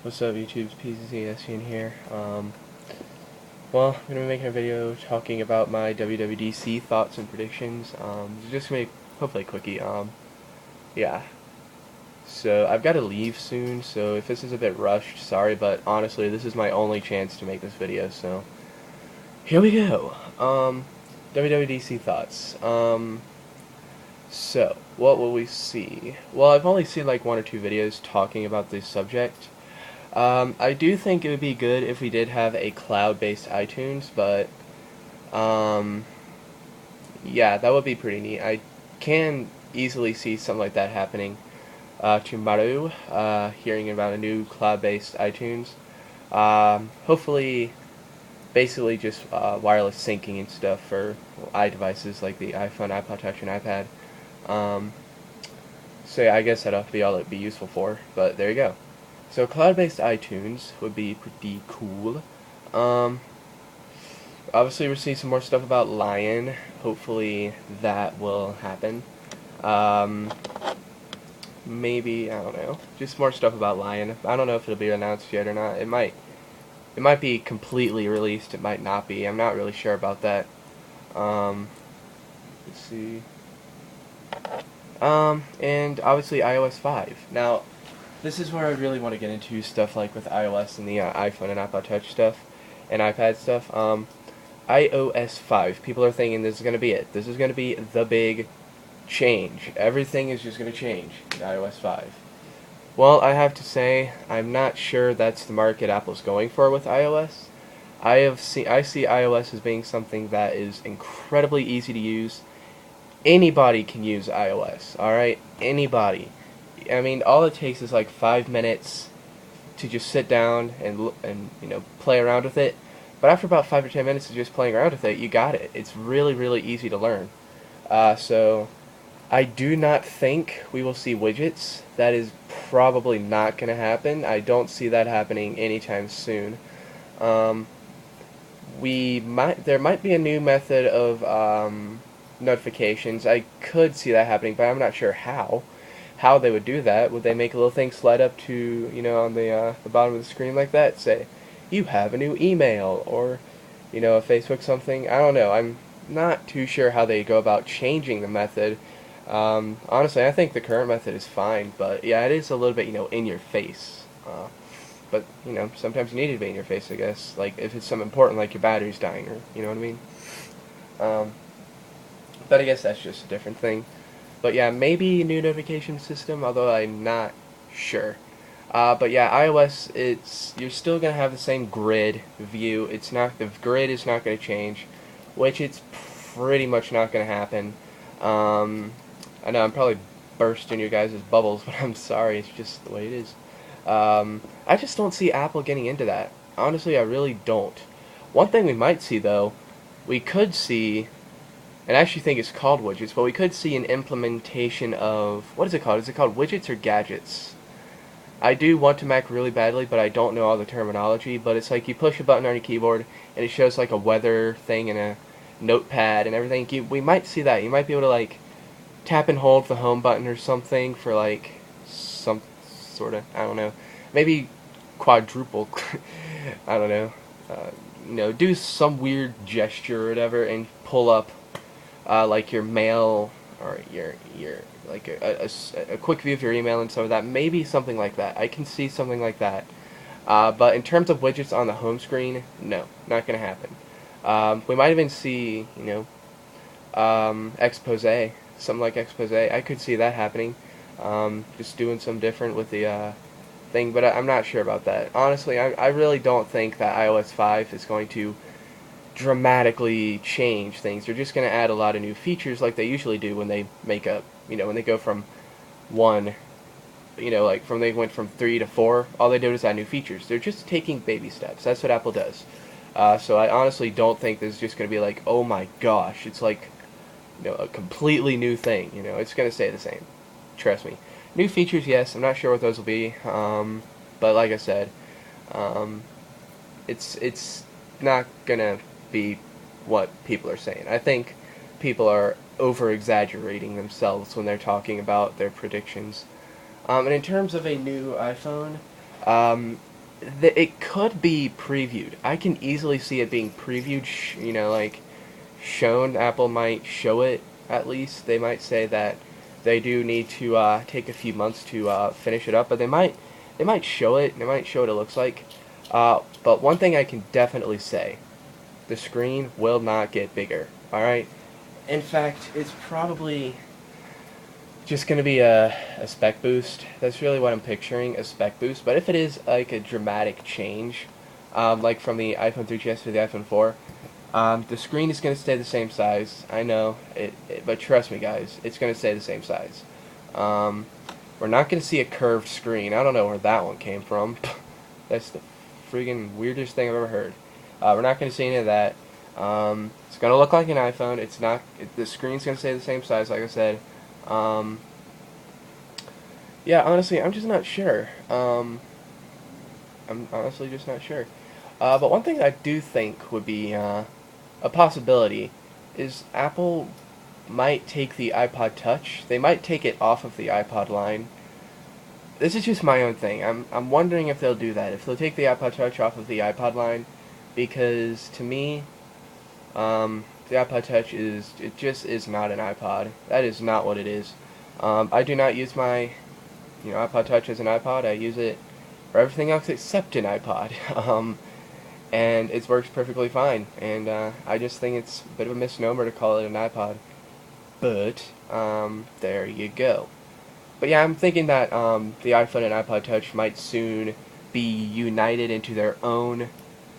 What's up, YouTube's PCS in here. Well, I'm gonna be making a video talking about my WWDC thoughts and predictions. Just gonna make hopefully a quickie. Yeah. So I've got to leave soon. So if this is a bit rushed, sorry, but honestly, this is my only chance to make this video. So here we go. WWDC thoughts. So what will we see? Well, I've only seen like one or two videos talking about this subject. I do think it would be good if we did have a cloud-based iTunes, but yeah, that would be pretty neat. I can easily see something like that happening tomorrow, hearing about a new cloud-based iTunes. Hopefully, basically just wireless syncing and stuff for iDevices like the iPhone, iPod Touch, and iPad. So yeah, I guess that'll be all it'd be useful for, but there you go. So cloud-based iTunes would be pretty cool. Obviously we're seeing some more stuff about Lion. Hopefully that will happen. Maybe, I don't know, just more stuff about Lion. I don't know if it'll be announced yet or not. It might be completely released. It might not be. I'm not really sure about that. Let's see. And obviously iOS 5. Now, this is where I really want to get into stuff like with iOS and the iPhone and iPod Touch stuff and iPad stuff. iOS 5. People are thinking this is going to be it. This is going to be the big change. Everything is just going to change in iOS 5. Well, I have to say, I'm not sure that's the market Apple's going for with iOS. I see iOS as being something that is incredibly easy to use. Anybody can use iOS, alright? Anybody. I mean, all it takes is like 5 minutes to just sit down and play around with it. But after about 5 or 10 minutes of just playing around with it, you got it. It's really, really easy to learn. So I do not think we will see widgets. That is probably not going to happen. I don't see that happening anytime soon. There might be a new method of notifications. I could see that happening, but I'm not sure how they would do that. Would they make a little thing slide up to, on the bottom of the screen like that, say, you have a new email, or, a Facebook something? I don't know. I'm not too sure how they go about changing the method. Honestly, I think the current method is fine, but yeah, it is a little bit, in your face. But, sometimes you need it to be in your face, I guess. Like, if it's something important, like your battery's dying, or, you know what I mean? But I guess that's just a different thing. But yeah, maybe a new notification system, although I'm not sure. But yeah, iOS, you're still gonna have the same grid view. The grid is not gonna change, which it's pretty much not gonna happen. I know I'm probably bursting your guys' bubbles, but I'm sorry, it's just the way it is. I just don't see Apple getting into that. Honestly, I really don't. One thing we might see though, we could see, and I actually think it's called widgets, but we could see an implementation of, what is it called? Is it called widgets or gadgets? I do want to Mac really badly, but I don't know all the terminology, but it's like you push a button on your keyboard, and it shows like a weather thing and a notepad and everything. We might see that. You might be able to like tap and hold the home button or something for like some sort of, I don't know, maybe quadruple, I don't know, do some weird gesture or whatever and pull up like your mail or your like a quick view of your email and some of that. Maybe something like that. I can see something like that. But in terms of widgets on the home screen, no, not going to happen. We might even see, expose, something like expose. I could see that happening. Just doing some different with the thing, but I'm not sure about that. Honestly, I really don't think that iOS 5 is going to dramatically change things. They're just going to add a lot of new features like they usually do when they make up, when they go from one, like they went from 3 to 4, all they do is add new features. They're just taking baby steps. That's what Apple does. So I honestly don't think this is just going to be like, oh my gosh, it's like, a completely new thing. It's going to stay the same. Trust me. New features, yes. I'm not sure what those will be. But like I said, it's not going to be what people are saying. I think people are over-exaggerating themselves when they're talking about their predictions. And in terms of a new iPhone, it could be previewed. I can easily see it being previewed, like shown. Apple might show it at least. They might say that they do need to take a few months to finish it up, but they might show it. They might show what it looks like. But one thing I can definitely say, the screen will not get bigger. All right. In fact, it's probably just going to be a spec boost. That's really what I'm picturing, a spec boost. But if it is like a dramatic change, like from the iPhone 3GS to the iPhone 4, the screen is going to stay the same size. I know, but trust me, guys, it's going to stay the same size. We're not going to see a curved screen. I don't know where that one came from. That's the friggin' weirdest thing I've ever heard. We're not going to see any of that. It's going to look like an iPhone. It's not. The screen's going to stay the same size, like I said. Yeah, honestly, I'm just not sure. I'm honestly just not sure. But one thing I do think would be a possibility is Apple might take the iPod Touch. They might take it off of the iPod line. This is just my own thing. I'm wondering if they'll do that. If they'll take the iPod Touch off of the iPod line, because to me, the iPod Touch just is not an iPod. That is not what it is. I do not use my, iPod Touch as an iPod. I use it for everything else except an iPod. And it works perfectly fine. And I just think it's a bit of a misnomer to call it an iPod. But there you go. But yeah, I'm thinking that the iPhone and iPod Touch might soon be united into their own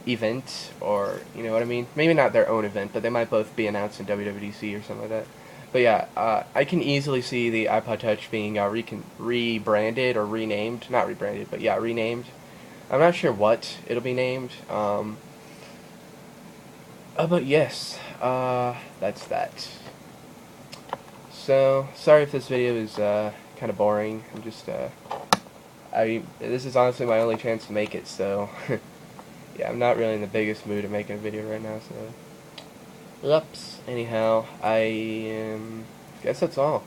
event, or you know what I mean? Maybe not their own event, but they might both be announced in WWDC or something like that. But yeah, I can easily see the iPod Touch being rebranded or renamed. Not rebranded, but yeah, renamed. I'm not sure what it'll be named. But yes, that's that. So, sorry if this video is kind of boring. I'm just, this is honestly my only chance to make it, so, yeah, I'm not really in the biggest mood of making a video right now, so, oops. Anyhow, guess that's all.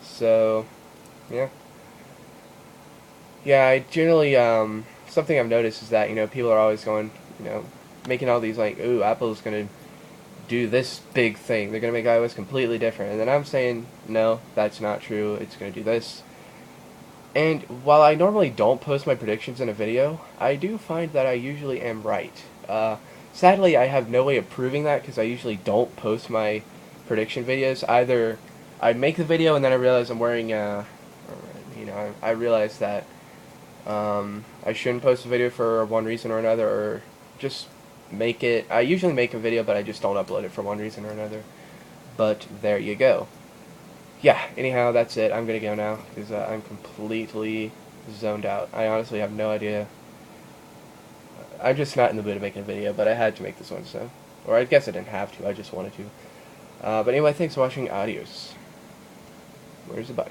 So, yeah. Yeah, I generally, something I've noticed is that, people are always going, making all these, like, ooh, Apple's gonna do this big thing. They're going to make iOS completely different. And then I'm saying, no, that's not true. It's going to do this. And while I normally don't post my predictions in a video, I do find that I usually am right. Sadly, I have no way of proving that because I usually don't post my prediction videos. Either I make the video and then I realize I'm wearing, I realize that I shouldn't post a video for one reason or another, or just make it. I usually make a video, but I just don't upload it for one reason or another. But there you go. Yeah, anyhow, that's it. I'm gonna go now, because I'm completely zoned out. I honestly have no idea. I'm just not in the mood of making a video, but I had to make this one, so. Or I guess I didn't have to, I just wanted to. But anyway, thanks for watching. Adios. Where's the button?